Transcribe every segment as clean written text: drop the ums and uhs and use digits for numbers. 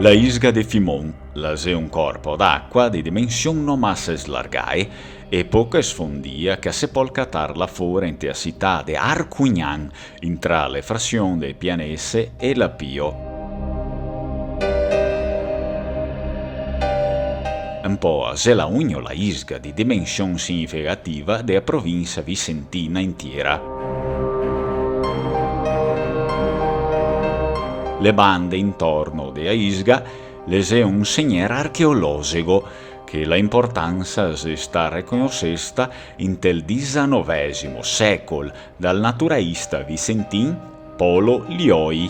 La isga de Fimon lase un corpo d'acqua di dimensioni no masses largai e poca sfondia che se pol catarla fuori in te città de Arcugnan, intra le frazioni de Pianese e la Pio. Un po' se la unio la isga di dimensione significativa della provincia vicentina intera. Le bande intorno della isga lese un segnere archeologico che la importanza si sta riconoscesta in tel XIX secolo dal naturalista vicentin Polo Lioi.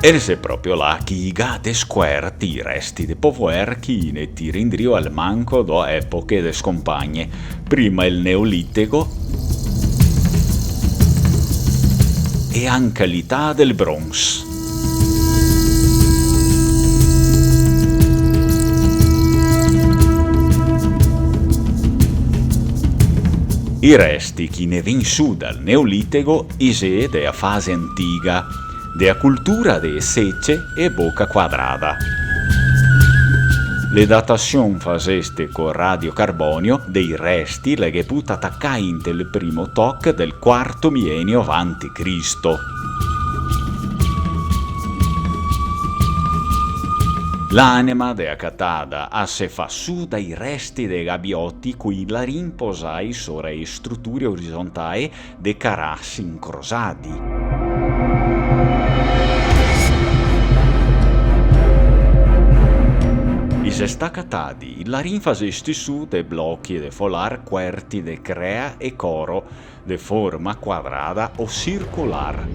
Ed è proprio là che i gade squerti i resti de povoer che ne ti rindrio al manco do epoche de scompagne, prima il Neolitico e anche l'età del Bronze. I resti che ne vin su dal Neolitico ise della fase antica, della cultura de secce e bocca quadrada. Le datazioni faseste con radiocarbonio dei resti leghe put attaccai il primo toc del quarto millennio avanti Cristo. L'anima della catada se fa su dai resti dei gabbiotti cui la rimposai sopra le strutture orizzontali dei carassi incrosati. I staccatadi la rinfasesti su dei blocchi de folar querti de crea e coro de forma quadrada o circolar.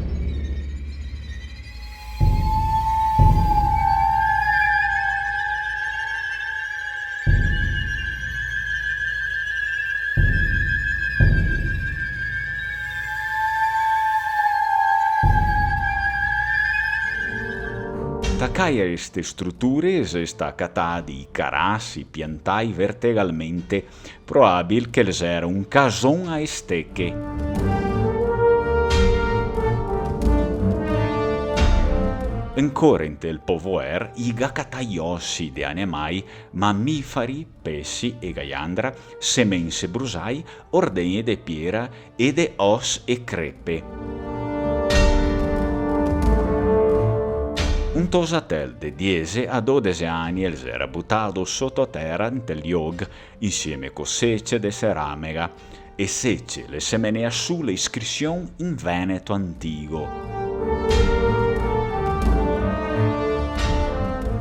Taccai a queste strutture se staccatadi carassi piantai verticalmente, probabile che era un cason a stecche. Ancora in tel povoer i gacataiossi de animai, mammiferi, pesci e gaiandra, semense brusai, ordegne de piera e de os e crepe. Un tosatel de 10 a 12 anni era buttato sottoterra nel yog insieme con secce de ceramica e secce le semenea su le iscrizioni in Veneto antico.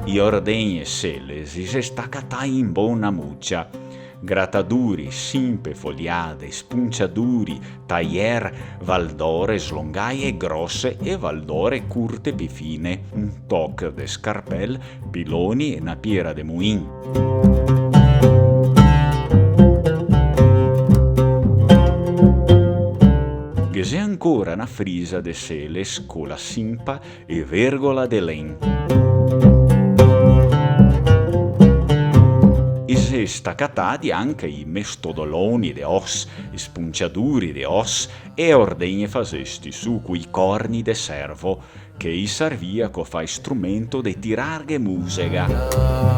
I ordegni e selle si staccatai in buona muccia. Grattaduri, simpe, fogliade, spunciaduri, taglier, valdore, slongaie grosse e valdore curte bifine, un toc de scarpel, piloni e una piera de muin. Che c'è ancora una frisa de seles con la simpa e vergola de len. Staccatati anche i mestodoloni de os, i spunciaduri de os e ordegne fasesti su cui corni de servo che i servia co fa strumento de tirarghe musica.